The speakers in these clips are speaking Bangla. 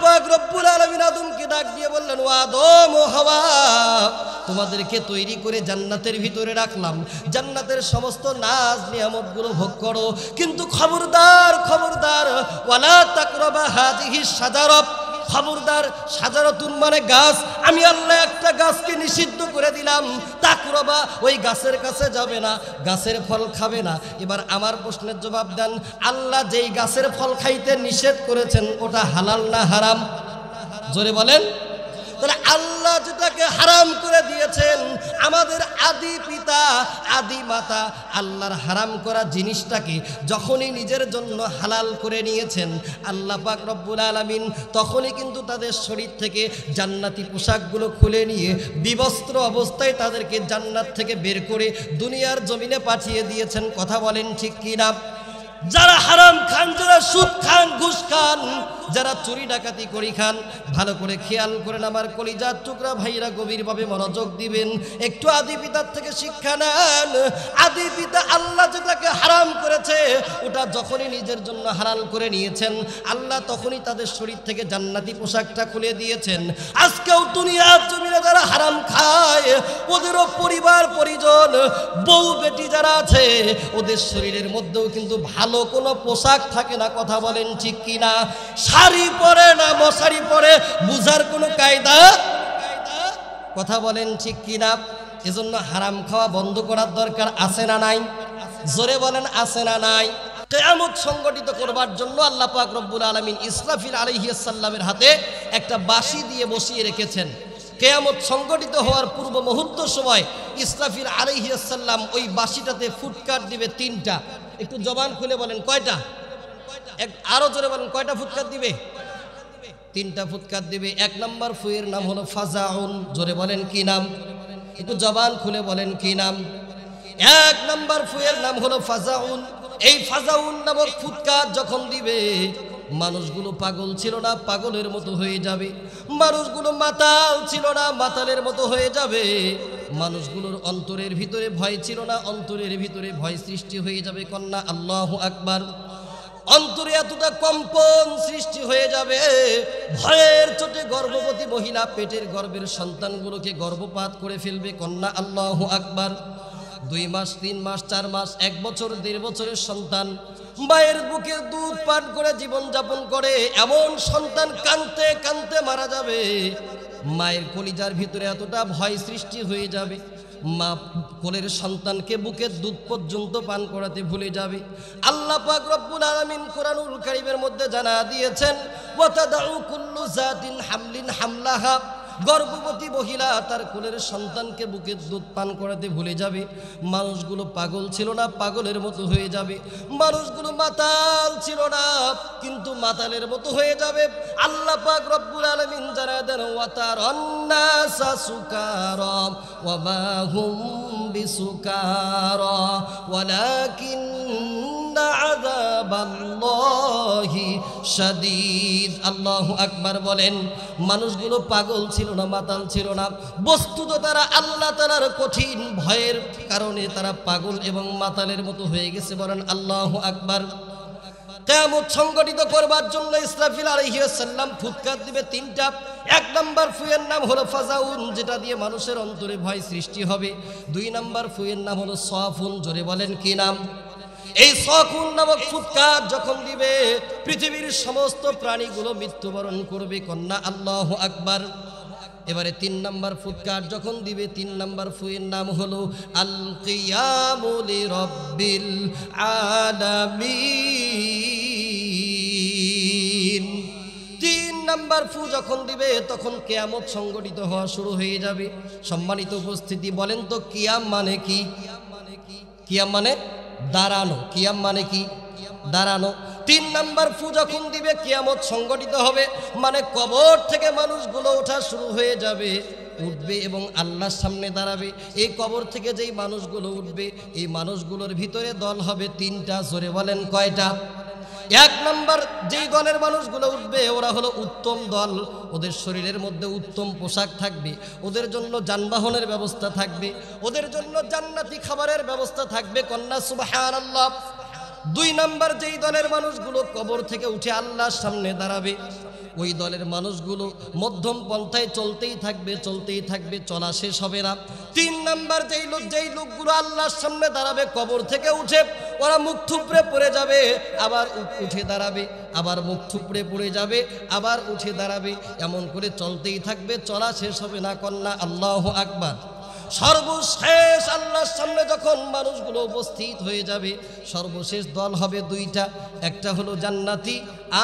পাক রব্বুল আলামিন আদমকে ডাক দিয়ে বললেন, ও আদম ও হাওয়া, তোমাদেরকে তৈরি করে জান্নাতের ভিতরে রাখলাম, জান্নাতের সমস্ত নাজ নিয়ামতগুলো ভোগ করো, কিন্তু খবরদার খবরদার, ওয়ালা তাকরাবা হাযিহিস শাজারা, খবরদার, শাজারাতুন মানে গাছ, আমি আল্লাহ একটা গাছকে নিষিদ্ধ করে দিলাম, তাকরাবা ওই গাছের কাছে যাবে না, গাছের ফল খাবে না। এবার আমার প্রশ্নের জবাব দেন, আল্লাহ যেই গাছের ফল খাইতে নিষেধ করেছেন ওটা হালাল না হারাম? জোরে বলেন। তাহলে আল্লাহ যেটাকে হারাম করে দিয়েছেন, আমাদের আদি পিতা আদি মাতা আল্লাহর হারাম করা জিনিসটাকে যখনই নিজের জন্য হালাল করে নিয়েছেন আল্লাহ পাক রব্বুল আলামিন, তখনই কিন্তু তাদের শরীর থেকে জান্নাতি পোশাকগুলো খুলে নিয়ে বিবস্ত্র অবস্থায় তাদেরকে জান্নাত থেকে বের করে দুনিয়ার জমিনে পাঠিয়ে দিয়েছেন। কথা বলেন ঠিক কি না? যারা হারাম খান, যারা সুদ খান, ঘুষ খান, যারা চুরি ডাকাতি করি খান, ভালো করে খেয়াল করেন আমার কলিজার টুকরা ভাইরা, গভীরভাবে মনোযোগ দিবেন, একটু আদি পিতার থেকে শিক্ষা নেন। আদি পিতা আল্লাহ যেটাকে হারাম করেছে ওটা যখনই নিজের জন্য হালাল করে নিয়েছেন আল্লাহ তখনই তাদের শরীর থেকে জান্নাতি পোশাকটা খুলে দিয়েছেন। আজকেও দুনিয়ার জমিনে যারা হারাম খায় ওদেরও পরিবার পরিজন বউ বেটি যারা আছে ওদের শরীরের মধ্যেও কিন্তু ভালো কোনো পোশাক থাকে না। কথা বলেন ঠিক কিনা? শাড়ি পরে না মশারি পরে বুঝার কোনো কায়দা? কথা বলেন ঠিক কিনা? এজন্য হারাম খাওয়া বন্ধ করার দরকার আছে না নাই? জোরে বলেন আছে না নাই? কিয়ামত সংগঠিত করবার জন্য আল্লাহ পাক রব্বুল আলামিন ইসরাফিল আলাইহিস সালামের হাতে একটা বাঁশি দিয়ে বসিয়ে রেখেছেন। কিয়ামত সংগঠিত হওয়ার পূর্ব মুহূর্ত সময় ইসরাফিল আলাইহিস সালাম ওই বাঁশিটাতে ফুটকার দিবে 3টা। একটু জবান খুলে বলেন কয়টা? আরো জোরে বলেন কয়টা ফুটকার দিবে? 3টা ফুটকার দিবে। 1 নম্বর ফুয়ের নাম হলো ফাজাউন। জোরে বলেন কি নাম? একটু জবান খুলে বলেন কি নাম? 1 নম্বর ফুয়ের নাম হলো ফাজাউন। এই ফাজাউন নামক ফুটকার যখন দিবে মানুষগুলো পাগল ছিল না, পাগলের মতো হয়ে যাবে। মানুষগুলো মাতাল ছিল না, মাতালের মতো হয়ে যাবে। মানুষগুলোর অন্তরের ভিতরে ভয় ছিল না, অন্তরের ভিতরে ভয় সৃষ্টি হয়ে যাবে। কন্যা আল্লাহু আকবার। অন্তরে এতটা কম্পন সৃষ্টি হয়ে যাবে, ভয়ের চোটে গর্ভবতী মহিলা পেটের গর্ভের সন্তানগুলোকে গর্ভপাত করে ফেলবে। কন্যা আল্লাহু আকবার। 2 মাস 3 মাস 4 মাস 1 বছর 1.5 বছরের সন্তান মায়ের বুকে দুধ পান করে জীবন যাপন করে, এমন সন্তান কাঁদতে কাঁদতে মারা যাবে। মায়ের কলিজার ভিতরে এতটা ভয় সৃষ্টি হয়ে যাবে, মা কোলের সন্তানকে বুকের দুধ পর্যন্ত পান করাতে ভুলে যাবে। আল্লাহ পাক রব্বুল আলামিন কোরআনুল কারীমের মধ্যে জানা দিয়েছেন, ওয়াতাদাউ কুল্লু যাতিন হামলিন হামলাহা। গর্ভবতী মহিলা তার কোলের সন্তানকে বুকের দুধ পান করাতে ভুলে যাবে। মানুষগুলো পাগল ছিল না, পাগলের মতো হয়ে যাবে। মানুষগুলো মাতাল ছিল না, কিন্তু মাতালের মতো হয়ে যাবে। আল্লাহ পাক রব্বুল আলামিন জানা দেন, ওয়াতারান নাসা সুকারা ওয়া মা হুম বিসুকারা ওয়ালাকিন্না আযাবাল্লাহি শাদীদ। আল্লাহু আকবার বলেন। মানুষগুলো পাগল ছিল না, মাতাল ছিল না, বস্তুত তারা আল্লাহ তাআলার কঠিন ভয়ের কারণে তারা পাগল এবং মাতালের মতো হয়ে গেছে। বলেন আল্লাহু আকবার। কিয়ামত সংগঠিত করবার জন্য ইসরাফিল আলাইহিস সালাম ফুৎকার দিবে 3টা। 1 নম্বর ফুয়ের নাম হলো ফাজাউন, যেটা দিয়ে মানুষের অন্তরে ভয় সৃষ্টি হবে। 2 নম্বর ফুয়ের নাম হলো সাফুন। জোরে বলেন কি নাম? এই সাকুন নামক ফুৎকার যখন দিবে পৃথিবীর সমস্ত প্রাণীগুলো মৃত্যুবরণ করবে। কন্যা আল্লাহু আকবার। এবারে 3 নম্বর ফুৎকার যখন দিবে 3 নম্বর ফুয়ের নাম হলো আল কিয়ামু লিরাব্বিল আলামিন। 3 নম্বর ফু যখন দিবে তখন কিয়ামত সংগঠিত হওয়া শুরু হয়ে যাবে। সম্মানিত উপস্থিতি, বলেন তো কিয়াম মানে কি? কিয়াম মানে দাঁড়ানো। কিয়াম মানে কি? দাঁড়ানো। 3 নম্বর ফু যখন দিবে কিয়ামত সংগঠিত হবে, মানে কবর থেকে মানুষগুলো ওঠা শুরু হয়ে যাবে, উঠবে এবং আল্লাহর সামনে দাঁড়াবে। এই কবর থেকে যেই মানুষগুলো উঠবে এই মানুষগুলোর ভিতরে দল হবে 3টা। জোরে বলেন কয়টা? 1 নম্বর যেই দলের মানুষগুলো উঠবে ওরা হলো উত্তম দল। ওদের শরীরের মধ্যে উত্তম পোশাক থাকবে, ওদের জন্য যানবাহনের ব্যবস্থা থাকবে, ওদের জন্য জান্নাতি খাবারের ব্যবস্থা থাকবে। কন্যা সুবহানাল্লাহ। 2 নম্বর যেই দলের মানুষগুলো কবর থেকে উঠে আল্লাহর সামনে দাঁড়াবে, ওই দলের মানুষগুলো মধ্যম পন্থায় চলতেই থাকবে, চলা শেষ হবে না। 3 নাম্বার যেই লোকগুলো আল্লাহর সামনে দাঁড়াবে, কবর থেকে উঠে ওরা মুখ থুবড়ে পড়ে যাবে, আবার উঠে দাঁড়াবে, আবার মুখ থুবড়ে পড়ে যাবে, আবার উঠে দাঁড়াবে, এমন করে চলতেই থাকবে, চলা শেষ হবে না। কন্যা আল্লাহু আকবার। সর্বশেষ আল্লাহর সামনে যখন মানুষগুলো উপস্থিত হয়ে যাবে, সর্বশেষ দল হবে 2টা, একটা হলো জান্নাতি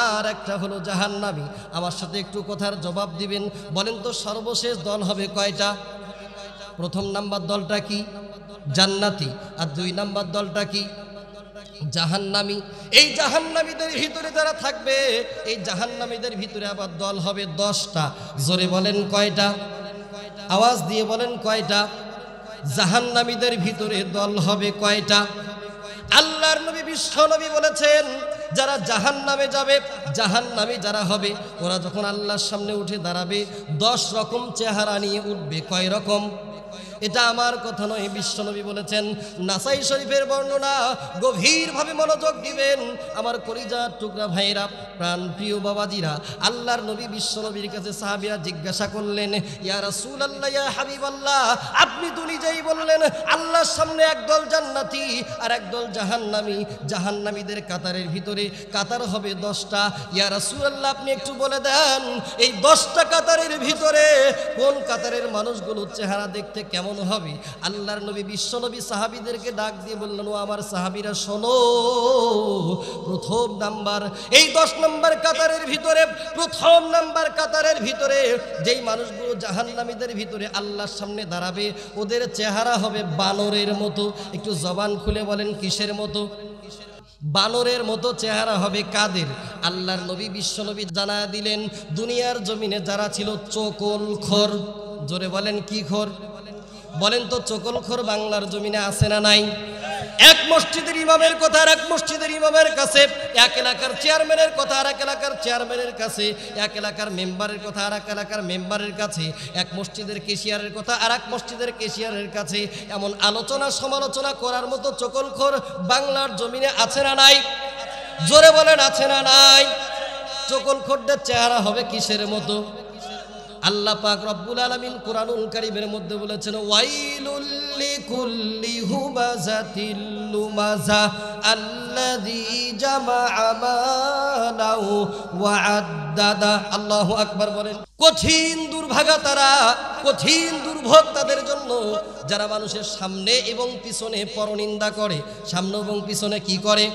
আর একটা হলো জাহান্নামী। আমার সাথে একটু কথার জবাব দিবেন, বলেন তো সর্বশেষ দল হবে কয়টা? প্রথম নাম্বার দলটা কি? জান্নাতি। আর 2 নাম্বার দলটা কি? জাহান্নামী। এই জাহান্নামীদের ভিতরে যারা থাকবে, এই জাহান্নামীদের ভিতরে আবার দল হবে 10টা। জোরে বলেন কয়টা? আওয়াজ দিয়ে বলেন কয়টা? জাহান্নামীদের ভিতরে দল হবে কয়টা? আল্লাহর নবী বিশ্ব নবী বলেছেন, যারা জাহান্নামে যাবে, জাহান্নামী যারা হবে, ওরা যখন আল্লাহর সামনে উঠে দাঁড়াবে 10 রকম চেহারা নিয়ে উঠবে। কয় রকম? এটা আমার কথা নয়, বিশ্বনবী বলেছেন। নাসাই শরীফের বর্ণনা, গভীরভাবে মনোযোগ দিবেন আমার কলিজার টুকরা ভাইরা, প্রাণ প্রিয় বাবাজিরা। আল্লাহর নবী বিশ্বনবীর কাছে সাহাবীরা জিজ্ঞাসা করলেন, ইয়া রাসূলুল্লাহ, ইয়া হাবিবাল্লাহ, আপনি তো নিজেই বললেন আল্লাহর সামনে একদল জান্নাতি আর একদল জাহান্নামী, জাহান্নামীদের কাতারের ভিতরে কাতার হবে 10টা। ইয়া রাসূলুল্লাহ, আপনি একটু বলে দেন এই 10টা কাতারের ভিতরে কোন কাতারের মানুষগুলো চেহারা দেখতে কেমন হবে? আল্লাহর নবী বিশ্বনবী সাহাবীদেরকে ডাক দিয়ে বললেন, ও আমার সাহাবীরা শোনো, প্রথম নাম্বার এই 10 নাম্বার কাতারের ভিতরে, প্রথম নাম্বার কাতারের ভিতরে যেই মানুষগুলো জাহান্নামীদের ভিতরে আল্লাহর সামনে দাঁড়াবে, ওদের চেহারা হবে বানরের মতো। একটু জবান খুলে বলেন কিসের মতো? বানরের মতো চেহারা হবে। কাদের? আল্লাহর নবী বিশ্বনবী জানায়া দিলেন, দুনিয়ার জমিনে যারা ছিল চকলখোর। জোরে বলেন কি খোর? বলেন তো চকলখোর বাংলার জমিনে আছে না নাই? এক মসজিদের ইমামের কথা আর এক মসজিদের ইমামের কাছে, এক এলাকার চেয়ারম্যানের কথা আর এক এলাকার চেয়ারম্যানের কাছে, এক এলাকার মেম্বারের কথা আর এক এলাকার মেম্বারের কাছে, এক মসজিদের কেশিয়ারের কথা আর এক মসজিদের কেশিয়ারের কাছে, এমন আলোচনা সমালোচনা করার মতো চকলখোর বাংলার জমিনে আছে না নাই? জোরে বলেন আছে না নাই? চকলখোরদের চেহারা হবে কিসের মতো? আল্লাহ পাক রব্বুল আলামিন কুরআনুল কারীমের মধ্যে বলেছেন, ওয়াইলুল লিকুল্লি হুমাযাতিল লুমাযা আল্লাযী জামাআ মালাহু ওয়া আদ্দাদা। আল্লাহু আকবার বলেন। কঠিন দুর্ভাগা তারা, কঠিন দুর্ভোগ তাদের জন্য যারা মানুষের সামনে এবং পিছনে পরনিন্দা করে। সামনে এবং পিছনে কি করে?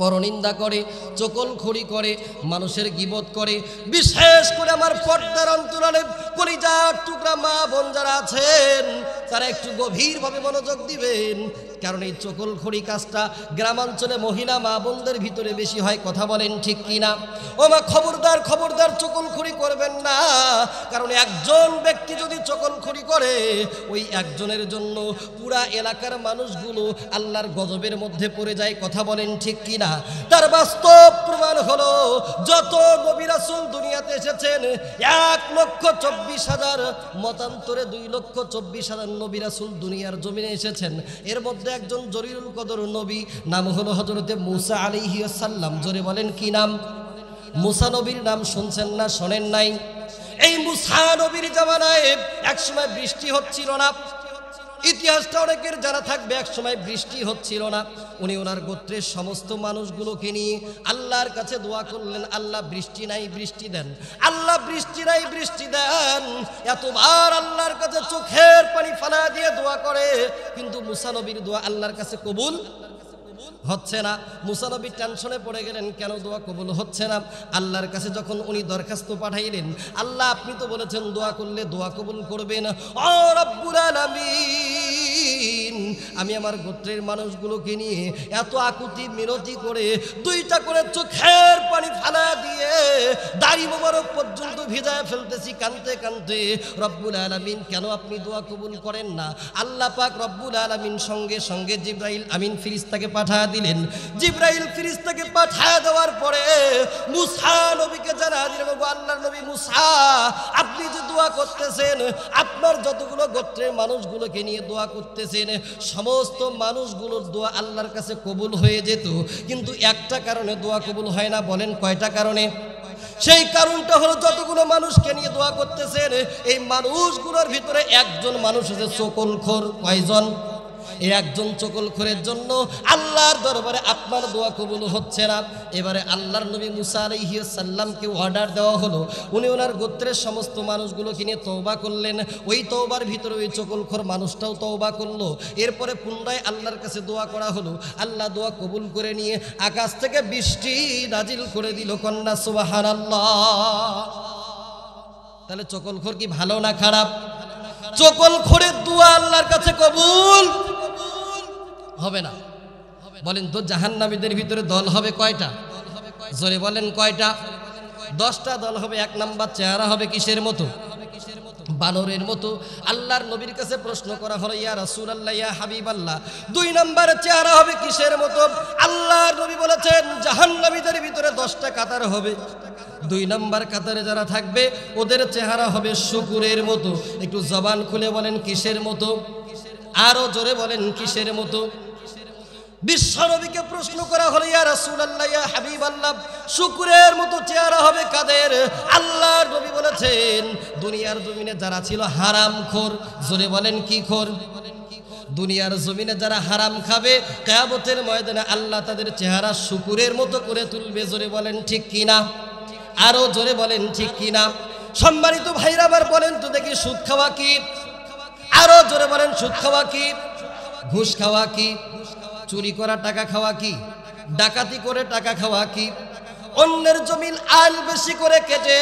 পরনিন্দা করে, চকলখড়ি করে, মানুষের গীবত করে। বিশেষ করে আমার পর্দার অন্তরালে কলিজার টুকরা মা বোন যারা আছেন, তারা একটু গভীরভাবে মনোযোগ দিবেন, কারণ এই চকলখড়ি কাজটা গ্রামাঞ্চলে মহিলা মা বোনদের ভিতরে বেশি হয়। কথা বলেন ঠিক কিনা? ও মা, খবরদার খবরদার চকলখড়ি করবেন না, কারণ একজন ব্যক্তি যদি চকলখড়ি করে, ওই একজনের জন্য পুরা এলাকার মানুষগুলো আল্লাহর গজবের মধ্যে পড়ে যায়। কথা বলেন ঠিক কিনা? তার বাস্তব প্রমাণ হলো, যত নবী রাসূল দুনিয়াতে এসেছেন 1,24,000, মতান্তরে 2,24,000 নবী রাসূল দুনিয়ার জমিনে এসেছেন। এর মধ্যে একজন জলিলুল কদর নবী, নাম হলো হযরতে মূসা আলাইহিস সালাম। জোরে বলেন কি নাম? মূসা নবীর নাম শুনছেন না শোনেন নাই? এই মূসা নবীর জামানায় একসময় বৃষ্টি হচ্ছিল না। ইতিহাসটা অনেকের জানা থাকবে। এক সময় বৃষ্টি হচ্ছিল না। উনি ওনার গোত্রের সমস্ত মানুষগুলোকে নিয়ে আল্লাহর কাছে দোয়া করলেন, আল্লাহ বৃষ্টি নাই, বৃষ্টি দেন। আল্লাহ বৃষ্টি নাই, বৃষ্টি দেন। এতবার আল্লাহর কাছে চোখের পানি ফালা দিয়ে দোয়া করে, কিন্তু মূসা নবীর দোয়া আল্লাহর কাছে কবুল হচ্ছে না। মূসা নবী টেনশনে পড়ে গেলেন, কেন দোয়া কবুল হচ্ছে না? আল্লাহর কাছে যখন উনি দরখাস্ত পাঠাইলেন, আল্লাহ আপনি তো বলেছেন দোয়া করলে দোয়া কবুল করবেন। ও রব্বুল আলামিন, আমি আমার গোত্রের মানুষগুলোকে নিয়ে এত আকুতি মিনতি করে 2টা করে চোখের পানি ফালা দিয়ে দাড়ি মোবারক পর্যন্ত ভিজায় ফেলতেছি কানতে কানতে। রব্বুল আলামিন, কেন আপনি দোয়া কবুল করেন না? আল্লাহ পাক রব্বুল আলামিন সঙ্গে সঙ্গে জিবরাইল আমিন ফেরেশতাকে পাঠিয়ে দিলেন। জিবরাইল ফেরেশতাকে পাঠিয়ে দেওয়ার পরে মূসা নবীকে জানা দিলেন, আল্লাহর নবী মূসা, আপনি যে দোয়া করতেছেন, আপনার যতগুলো গোত্রের মানুষগুলোকে নিয়ে দোয়া করতেছেন, সমস্ত মানুষগুলোর দোয়া আল্লাহর কাছে কবুল হয়ে যেত, কিন্তু একটা কারণে দোয়া কবুল হয় না। বলেন কয়টা কারণে? সেই কারণটা হলো যতগুলো মানুষকে নিয়ে দোয়া করতেছেন এই মানুষগুলোর ভিতরে একজন মানুষ আছে চকলখোর। কয়জন? এই একজন চকলখোরের জন্য আল্লাহর দরবারে আপনার দোয়া কবুল হচ্ছে না। এবারে আল্লাহর নবী মুসা আলাইহিস সালামকে অর্ডার দেওয়া হলো, উনি ওনার গোত্রের সমস্ত মানুষগুলোকে নিয়ে তওবা করলেন। ওই তওবার ভিতরে ওই চকলখোর মানুষটাও তওবা করলো। এরপরে পুনরায় আল্লাহর কাছে দোয়া করা হলো, আল্লাহ দোয়া কবুল করে নিয়ে আকাশ থেকে বৃষ্টি নাজিল করে দিল। কন্যা সুবহানাল্লাহ। তাহলে চকলখোর কি ভালো না খারাপ? চকলখোরের দোয়া আল্লাহর কাছে কবুল হবে না। বলেন তো জাহান্নামীদের ভিতরে দল হবে কয়টা? জোরে বলেন কয়টা? 10টা দল হবে। 1 নাম্বার চেহারা হবে কিসের মতো? বানরের মতো। আল্লাহর নবীর কাছে প্রশ্ন করা হলো, ইয়া রাসূলুল্লাহ, ইয়া হাবিবাল্লাহ, 2 নম্বরের চেহারা হবে কিসের মতো? আল্লাহর নবী বলেছেন জাহান্নামীদের ভিতরে 10টা কাতার হবে। 2 নম্বর কাতারে যারা থাকবে ওদের চেহারা হবে শুকুরের মতো। একটু জবান খুলে বলেন কিসের মতো? আরো জোরে বলেন কিসের মতো? বিশ্বনবীকে প্রশ্ন করা হলো, ইয়া রাসূলুল্লাহ, ইয়া হাবিবাল্লাহ, শুকরের মতো চেহারা হবে কাদের? আল্লাহর নবী বলেছেন দুনিয়ার জমিনে যারা ছিল হারামখোর। জোরে বলেন কি খোর? দুনিয়ার জমিনে যারা হারাম খাবে কিয়ামতের ময়দানে আল্লাহ তাদের চেহারা শুকরের মতো করে তুলবে। জোরে বলেন ঠিক কিনা? আরো জোরে বলেন ঠিক কিনা? সম্মানিত ভাইরা আবার বলেন তো দেখি, সুদ খাওয়া কি? আরো জোরে বলেন সুদ খাওয়া কি? ঘুষ খাওয়া কি? চুরি করা টাকা খাওয়া কি? ডাকাতি করে টাকা খাওয়া কি? অন্যের জমিন আল বেশি করে কেটে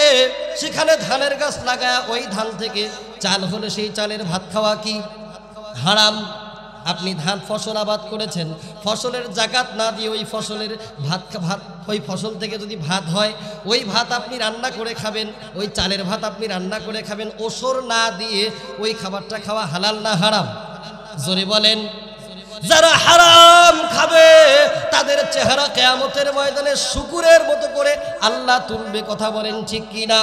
সেখানে ধানের গাছ লাগায় ওই ধান থেকে চাল হলে সেই চালের ভাত খাওয়া কি? হারাম। আপনি ধান ফসল আবাদ করেছেন, ফসলের জাকাত না দিয়ে ওই ফসলের ভাত ওই ফসল থেকে যদি ভাত হয় ওই ভাত আপনি রান্না করে খাবেন, ওই চালের ভাত আপনি রান্না করে খাবেন, ওসর না দিয়ে ওই খাবারটা খাওয়া হালাল না হারাম? জোরে বলেন। যারা হারাম খাবে তাদের চেহারা কিয়ামতের ময়দানে শুকুরের মতো করে আল্লাহ তুলবে। কথা বলেন ঠিক কিনা?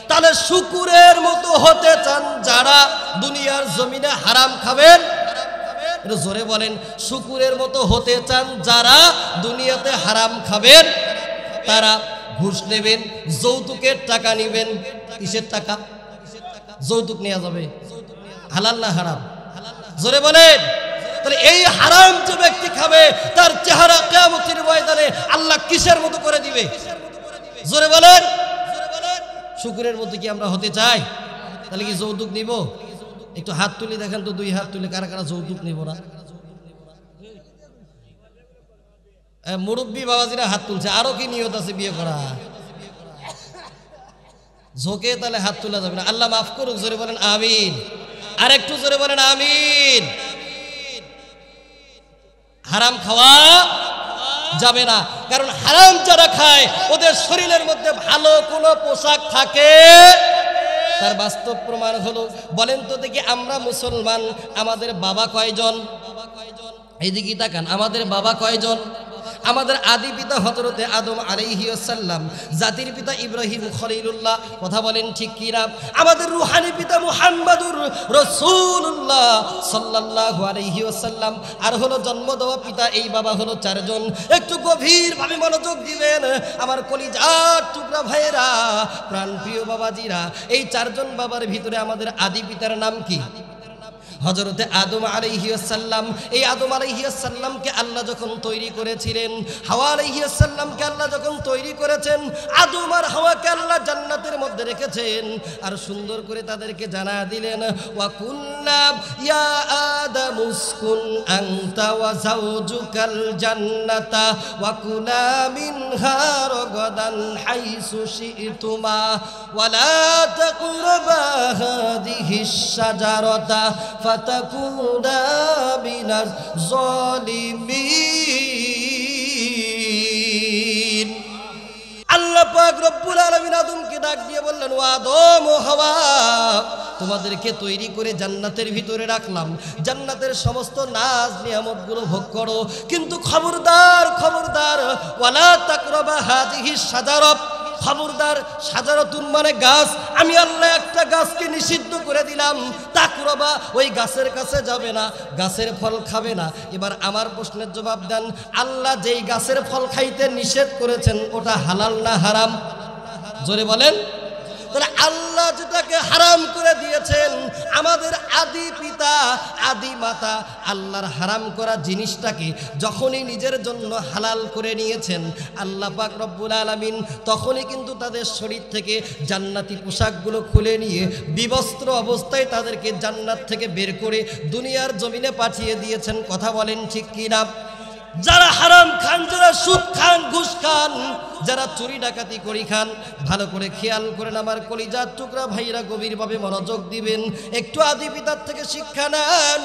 তাহলে শুকুরের মতো হতে চান যারা দুনিয়ার জমিনে হারাম খাবেন? জোরে বলেন। শুকুরের মতো হতে চান যারা দুনিয়াতে হারাম খাবেন? তারা ঘুষ নেবেন, যৌতুকের টাকা নেবেন। কিসের টাকা? যৌতুক নেওয়া যাবে। হালাল না হারাম? জোরে বলেন। তাহলে এই হারাম যে ব্যক্তি খাবে তার চেহারা কিয়ামতের ময়দানে আল্লাহ কিসের মতো করে দিবে? জোরে বলেন। শুকুরের মতো কি আমরা হতে চাই? তাহলে কি যৌতুক নিব? একটু হাত তুলে দেখেন তো, 2 হাত তুলে কারা কারা যৌতুক নিব না? মুরব্বী বাবাজিরা হাত তুলছে। আরো কি নিয়ত আছে বিয়ে করা? ঝোঁকে তাহলে হাত তোলা যাবে না। আল্লাহ মাফ করুক। জোরে বলেন আমিন। আর একটু জোরে বলেন আমিন। হারাম খাওয়া যাবে না, কারণ হারাম যারা খায় ওদের শরীরের মধ্যে ভালো কোনো পোশাক থাকে। তার বাস্তব প্রমাণ হলো, বলেন তো দেখি আমরা মুসলমান, আমাদের বাবা কয়জন? এইদিকে তাকান, আমাদের বাবা কয়জন? আমাদের আদি পিতা হযরতে আদম আলাইহিস সালাম, জাতির পিতা ইব্রাহিম খলিলুল্লাহ। কথা বলেন ঠিক কি না? আমাদের রূহানি পিতা মুহাম্মাদুর রাসূলুল্লাহ সাল্লাল্লাহু আলাইহি ওয়াসাল্লাম। আর হলো জন্ম দেওয়া পিতা, এই বাবা হলো 4 জন। একটু গভীরভাবে মনোযোগ দিবেন আমার কলিজার টুকরা ভাইয়েরা, প্রাণপ্রিয় বাবাজিরা। এই 4 জন বাবার ভিতরে আমাদের আদি পিতার নাম কি? হযরতে আদম আলাইহিস সালাম। এই আদম আলাইহিস সালামকে আল্লাহ যখন তৈরি করেছিলেন, হাওয়া আলাইহিস সালামকে আল্লাহ যখন তৈরি করেছেন, আদম আর হাওয়াকে আল্লাহ জান্নাতের মধ্যে রেখেছেন। আর সুন্দর করে তাদেরকে জানা দিলেন, ওয়া কুল্লা ইয়া আদামু উসকুন আনতা ওয়া যাওজুকাল জান্নাতা ওয়া কুলা মিনহা রাগাদান হাইসু শি'তুমা ওয়া লা তাকরাবা হাযিহিশ শাজারাতা ফাতাকুনা মিনাজ জালিমিন। আল্লাহ পাক রব্বুল আলামিন আদমকে ডাক দিয়ে বললেন, ও আদম ও হাওয়া, তোমাদেরকে তৈরি করে জান্নাতের ভিতরে রাখলাম, জান্নাতের সমস্ত নাজ নিয়ামতগুলো ভোগ করো, কিন্তু খবরদার খবরদার, ওয়ালা তাকরাবা হাযিহিশ শাজারা। খবরদার, শাজারাতুন মানে গাছ। আমি আল্লাহ একটা গাছকে নিষিদ্ধ করে দিলাম। তাকরাবা, ওই গাছের কাছে যাবে না, গাছের ফল খাবে না। এবার আমার প্রশ্নের জবাব দেন, আল্লাহ যেই গাছের ফল খাইতে নিষেধ করেছেন ওটা হালাল না হারাম? জোরে বলেন। তাহলে আল্লাহ যেটাকে হারাম করে দিয়েছেন, আমাদের আদি পিতা আদি মাতা আল্লাহর হারাম করা জিনিসটাকে যখনই নিজের জন্য হালাল করে নিয়েছেন আল্লাহ পাক রব্বুল আলামিন, তখনই কিন্তু তাদের শরীর থেকে জান্নাতি পোশাকগুলো খুলে নিয়ে বিবস্ত্র অবস্থায় তাদেরকে জান্নাত থেকে বের করে দুনিয়ার জমিনে পাঠিয়ে দিয়েছেন। কথা বলেন ঠিক কিনা? যারা হারাম খান, যারা সুদ খান, ঘুষ খান, যারা চুরি ডাকাতি করি খান, ভালো করে খেয়াল করেন আমার কলিজার টুকরা ভাইরা, গভীরভাবে মনোযোগ দিবেন, একটু আদি পিতার থেকে শিক্ষা নেন।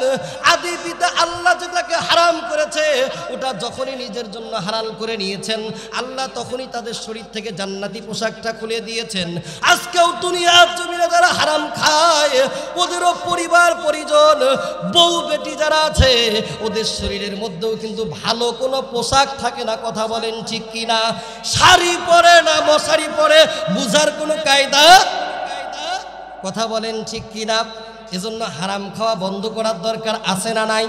আদি পিতা আল্লাহ যেটাকে হারাম করেছে ওটা যখনই নিজের জন্য হালাল করে নিয়েছেন আল্লাহ তখনই তাদের শরীর থেকে জান্নাতি পোশাকটা খুলে দিয়েছেন। আজকেও দুনিয়ার জমিনে যারা হারাম খায় ওদেরও পরিবার পরিজন বউ বেটি যারা আছে ওদের শরীরের মধ্যেও কিন্তু ভালো কোনো পোশাক থাকে না। কথা বলেন ঠিক কিনা? শাড়ি পরে না মশারি পরে বুঝার কোনো কায়দা? কথা বলেন ঠিক কিনা? এজন্য হারাম খাওয়া বন্ধ করার দরকার আছে না নাই?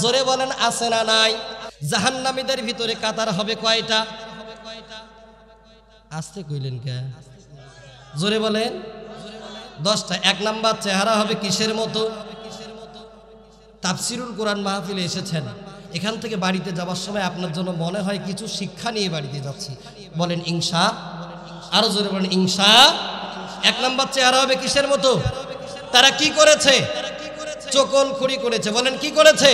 জোরে বলেন আছে না নাই? জাহান্নামীদের ভিতরে কাতার হবে কয়টা? আস্তে কইলেন কে? জোরে বলেন 10টা। 1 নাম্বার চেহারা হবে কিসের মতো? তাফসিরুল কোরআন মাহফিলে এসেছেন, এখান থেকে বাড়িতে যাওয়ার সময় আপনার জন্য মনে হয় কিছু শিক্ষা নিয়ে বাড়িতে যাচ্ছি, বলেন ইনশা। আরো জোরে বলেন ইনশা। 1 নাম্বার চেহারা হবে কিসের মতো? তারা কি করেছে? চকলখড়ি করেছে। বলেন কি করেছে?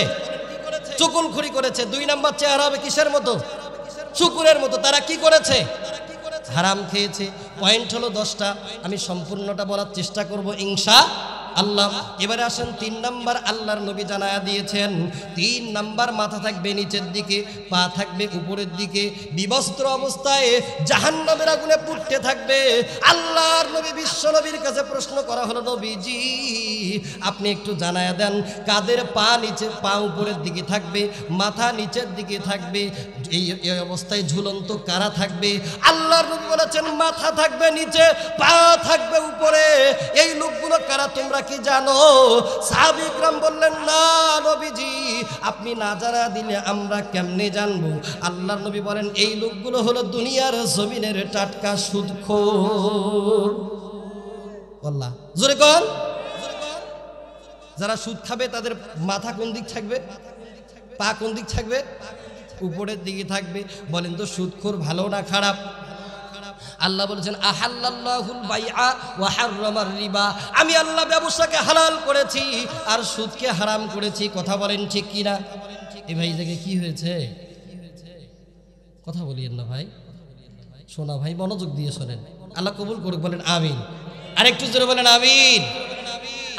চকলখড়ি করেছে। 2 নাম্বার চেহারা হবে কিসের মতো? শুকুরের মতো। তারা কি করেছে? হারাম খেয়েছে। পয়েন্ট হলো 10টা, আমি সম্পূর্ণটা বলার চেষ্টা করব ইনশা আল্লাহ। এবারে আসেন 3 নাম্বার, আল্লাহর নবী জানায়া দিয়েছেন 3 নাম্বার মাথা থাকবে নিচের দিকে, পা থাকবে উপরের দিকে, বিবস্ত্র অবস্থায় জাহান্নামের আগুনে পুড়তে থাকবে। আল্লাহর নবী বিশ্ব নবীর কাছে প্রশ্ন করা হলো, নবীজি আপনি একটু জানায়া দেন কাদের পা নিচে, পা উপরের দিকে থাকবে, মাথা নিচের দিকে থাকবে, এই অবস্থায় ঝুলন্ত কারা থাকবে? আল্লাহর নবী বলেছেন মাথা থাকবে নিচে, পা থাকবে উপরে। এই লোকগুলো কারা তোমরা কি জানো? সাহাবী ইকরাম বললেন না নবীজি, আপনি না জানা দিলে আমরা কেমনে জানবো? আল্লাহর নবী বলেন এই লোকগুলো হলো দুনিয়ার জমিনের টাটকা সুদখোর। আল্লাহ জোরে কোন? যারা সুদ খাবে তাদের মাথা কোন দিক থাকবে? পা কোন দিক থাকবে? উপরের দিকে থাকবে। বলেন তো সুদখোর ভালো না খারাপ? আল্লাহ বলেছেন আহাল্লাল্লাহুল বাইআ ওয়া হাররামার রিবা, আমি আল্লাহ ব্যবসাকে হালাল করেছি আর সুদকে হারাম করেছি। কথা বলেন ঠিক কি না? এই ভাই থেকে কি হয়েছে? কথা বলিয়েন না ভাই, শোনা ভাই, মনোযোগ দিয়ে শোনেন। আল্লাহ কবুল করুক, বলেন আমিন। আরেকটু জোরে বলেন আমিন।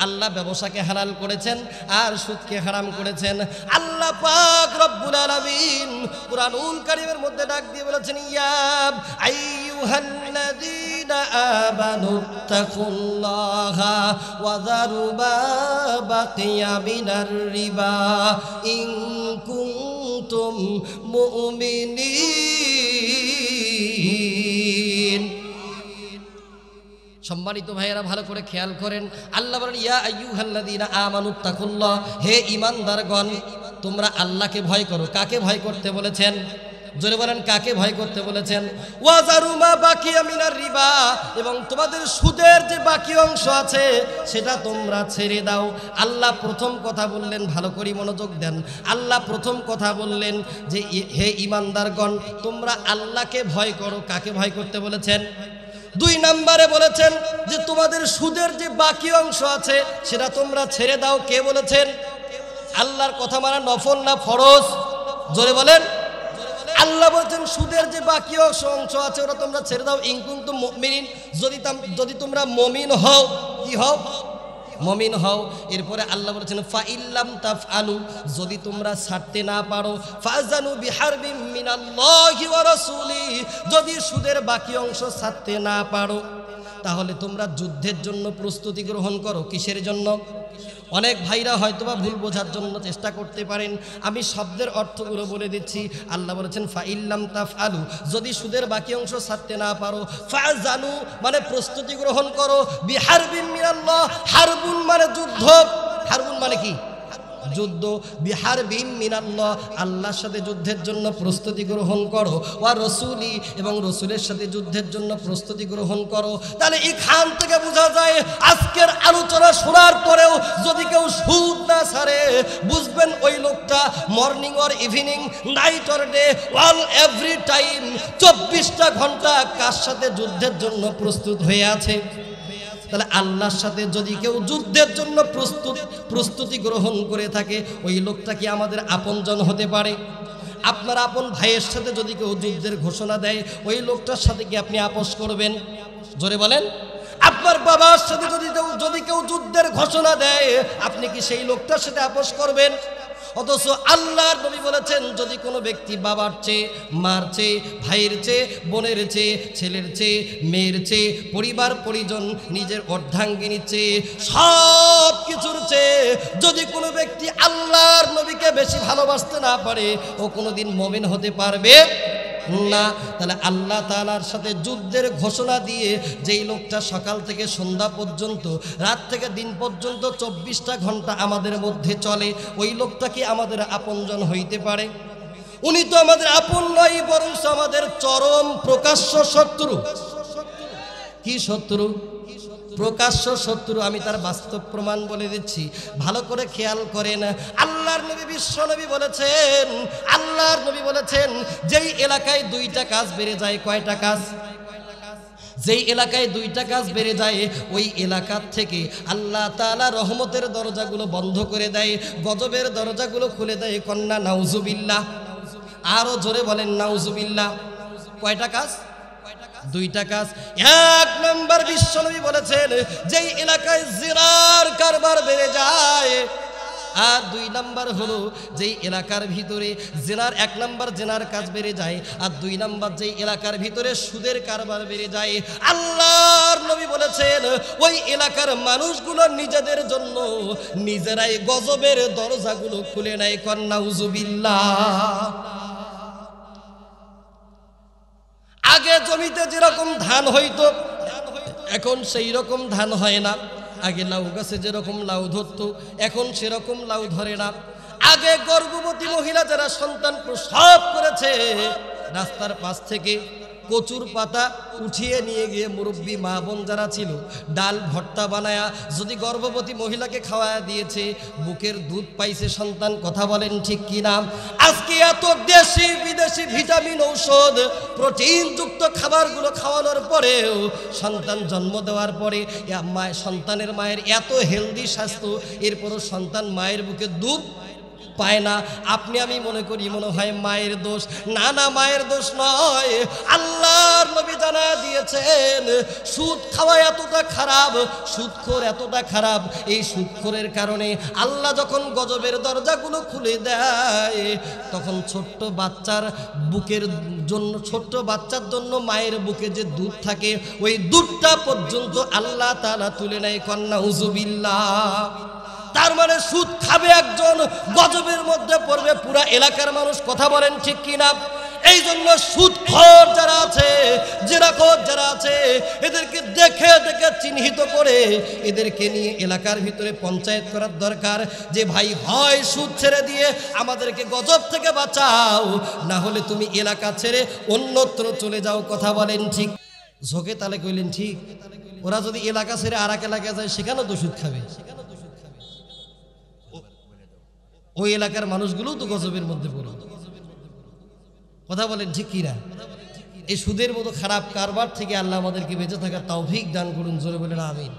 আল্লাহ ব্যবসাকে হালাল করেছেন আর সুদকে হারাম করেছেন। আল্লাহ পাক রব্বুল আলামিন কুরআনুল কারীমের মধ্যে ডাক দিয়ে বলেছেন ইয়া আইয়ুহাল্লাযীনা আমানুত্তাকুল্লাহা ওয়া যারু মা বাকিয়া মিনার রিবা ইন কুনতুম মুমিনিন। সম্মানিত ভাইয়েরা ভালো করে খেয়াল করেন, আল্লাহ বলেন ইয়া আইয়ুহাল্লাযীনা আমানুত্তাকুল্লাহ, হে ঈমানদারগণ তোমরা আল্লাহকে ভয় করো। কাকে ভয় করতে বলেছেন? জোরে বলেন কাকে ভয় করতে বলেছেন? ওয়াজারু মা বাকিয়া মিনার রিবা, এবং তোমাদের সুদের যে বাকি অংশ আছে সেটা তোমরা ছেড়ে দাও। আল্লাহ প্রথম কথা বললেন, ভালো করে মনোযোগ দেন, আল্লাহ প্রথম কথা বললেন যে হে ঈমানদারগণ তোমরা আল্লাহকে ভয় করো। কাকে ভয় করতে বলেছেন? 2 নম্বরে বলেছেন যে তোমাদের সুদের যে বাকি অংশ আছে সেটা তোমরা ছেড়ে দাও। কে বলেছেন? আল্লাহর কথা মানা নফল না ফরজ? জোরে বলেন। আল্লাহ বলেছেন সুদের যে বাকি অংশ আছে ওটা তোমরা ছেড়ে দাও। ইন কুনতুম মুমিনিন, যদি তোমরা মুমিন হও। কি হও? মুমিন হও। এরপরে আল্লাহ বলেছেন ফাইল্লাম তাফআলু, যদি তোমরা ছাড়তে না পারো ফাজানু বিহারবিম মিনাল্লাহি ওয়া রাসূলিহি, যদি সুদের বাকি অংশ ছাড়তে না পারো তাহলে তোমরা যুদ্ধের জন্য প্রস্তুতি গ্রহণ করো। কিসের জন্য? অনেক ভাইরা হয়তোবা ভুল বোঝার জন্য চেষ্টা করতে পারেন, আমি শব্দের অর্থগুলো বলে দিচ্ছি। আল্লাহ বলেছেন ফাইল্লাম তাফআলু, যদি সুদের বাকি অংশ ছাড়তে না পারো, ফাজানু মানে প্রস্তুতি গ্রহণ করো, বিহারবিম মিনাল্লাহ, হারবুন মানে যুদ্ধ। হারবুন মানে কি? যুদ্ধ, বিহারবিম মিনাল্লাহ, আল্লাহর সাথে যুদ্ধের জন্য প্রস্তুতি গ্রহণ করো, ওয়া রাসূলি, এবং রাসূলের সাথে যুদ্ধের জন্য প্রস্তুতি গ্রহণ করো। তাহলে এখান থেকে বোঝা যায় আজকের আলোচনা শোনার পরেও যদি কেউ সুদ না ছাড়ে, বুঝবেন ওই লোকটা morning or evening, night or day, all every time 24টা ঘন্টা কার সাথে যুদ্ধের জন্য প্রস্তুত হয়ে আছে। তাহলে আল্লাহর সাথে যদি কেউ যুদ্ধের জন্য প্রস্তুতি গ্রহণ করে থাকে, ওই লোকটা কি আমাদের আপনজন হতে পারে? আপনার আপন ভাইয়ের সাথে যদি কেউ যুদ্ধের ঘোষণা দেয়, ওই লোকটার সাথে কি আপনি আপোষ করবেন? জোরে বলেন। আপনার বাবার সাথে যদি কেউ যুদ্ধের ঘোষণা দেয়, আপনি কি সেই লোকটার সাথে আপোষ করবেন? অথচ আল্লাহর নবী বলেছেন, যদি কোনো ব্যক্তি বাবার চেয়ে, মার চেয়ে, ভাইয়ের চেয়ে, বোনের চেয়ে, ছেলের চেয়ে, মেয়ের চেয়ে, পরিবার পরিজন, নিজের অর্ধাঙ্গিনীর চেয়ে, সব কিছুর চেয়ে যদি কোনো ব্যক্তি আল্লাহর নবীকে বেশি ভালোবাসতে না পারে, ও কোনোদিন মুমিন হতে পারবে না। তাহলে আল্লাহ তাআলার সাথে যুদ্ধের ঘোষণা দিয়ে যেই লোকটা সকাল থেকে সন্ধ্যা পর্যন্ত, রাত থেকে দিন পর্যন্ত 24টা ঘন্টা আমাদের মধ্যে চলে, ওই লোকটা কি আমাদের আপনজন হইতে পারে? উনি তো আমাদের আপন নয়, বরং আমাদের চরম প্রকাশ্য শত্রু। কি শত্রু? প্রকাশ্য শত্রু। আমি তার বাস্তব প্রমাণ বলে দিচ্ছি, ভালো করে খেয়াল করেন। আল্লাহর নবী, বিশ্ব নবী বলেছেন, আল্লাহর নবী বলেছেন, যেই এলাকায় 2টা কাজ বেড়ে যায়, কয়টা কাজ? যেই এলাকায় 2টা কাজ বেড়ে যায়, ওই এলাকার থেকে আল্লাহ তাআলা রহমতের দরজাগুলো বন্ধ করে দেয়, গজবের দরজাগুলো খুলে দেয়। কন্যা নাউজুবিল্লাহ। আরো জোরে বলেন নাউজুবিল্লাহ। কয়টা কাজ? 2টা কাজ। 1 নম্বর বিশ্বনবী বলেছেন, যেই এলাকায় জিনার কারবার বেড়ে যায়, আর 2 নম্বর হলো যেই এলাকার ভিতরে জিনার, 1 নম্বর জিনার কাজ বেড়ে যায়, আর 2 নম্বর যেই এলাকার ভিতরে সুদের কারবার বেড়ে যায়, আল্লাহর নবী বলেছেন, ওই এলাকার মানুষগুলো নিজেদের জন্য নিজেরাই গজবের দরজাগুলো খুলে নেয়। কন্যা নাউজুবিল্লাহ। আগে জমিতে যেরকম ধান হইতো, এখন সেই রকম ধান হয় না। আগে লাউ গাছে যেরকম লাউ ধরতো, এখন সেরকম লাউ ধরে না। আগে গর্ভবতী মহিলা যারা সন্তান প্রসব করেছে, রাস্তার পাশ থেকে কচুর পাতা উঠিয়ে নিয়ে গিয়ে মুরব্বী মা বোন যারা ছিল, ডাল ভর্তা বানায়া যদি গর্ভবতী মহিলাকে খাওয়া দিয়েছে, বুকের দুধ পাইছে সন্তান। কথা বলেন ঠিক কিনা? আজকে এত দেশি বিদেশি ভিটামিন, ঔষধ, প্রোটিনযুক্ত খাবারগুলো খাওয়ানোর পরেও, সন্তান জন্ম দেওয়ার পরে সন্তানের মায়ের এত হেলদি স্বাস্থ্য, এরপরও সন্তান মায়ের বুকে দুধ পায় না। আপনি আমি মনে করি মনে হয় মায়ের দোষ। না না, মায়ের দোষ নয়। আল্লাহর নবী জানায়া দিয়েছেন, সুদ খাওয়া এতটা খারাপ, সুদখোর এতটা খারাপ, এই সুদখোরের কারণে আল্লাহ যখন গজবের দরজাগুলো খুলে দেয়, তখন ছোট্ট বাচ্চার বুকের জন্য, ছোট্ট বাচ্চার জন্য মায়ের বুকে যে দুধ থাকে, ওই দুধটা পর্যন্ত আল্লাহ তাআলা তুলে নেয়। কন্যা নাউজুবিল্লাহ। তার মানে সুদ খাবে একজন, গজবের মধ্যে পড়বে পুরা এলাকার মানুষ। কথা বলেন ঠিক কিনা? এই জন্য সুদখোর যারা আছে, জিনাখোর যারা আছে, এদেরকে দেখে দেখে চিহ্নিত করে এদেরকে নিয়ে এলাকার ভিতরে পঞ্চায়েত করার দরকার, যে ভাই হয় সুদ ছেড়ে দিয়ে আমাদেরকে গজব থেকে বাঁচাও, না হলে তুমি এলাকা ছেড়ে অন্যত্র চলে যাও। কথা বলেন ঠিক? ঝোঁকে তালে কইলেন ঠিক। ওরা যদি এলাকা ছেড়ে আর এক এলাকায় যায়, সেখানেও তো সুদ খাবে। ওই এলাকার মানুষগুলো তো গজবের মধ্যে পড়ে। কথা বলেন ঠিক কিনা? এই সুদের মতো খারাপ কারবার থেকে আল্লাহ আমাদেরকে বেঁচে থাকার তৌফিক দান করুন। জোরে বলেন আমিন।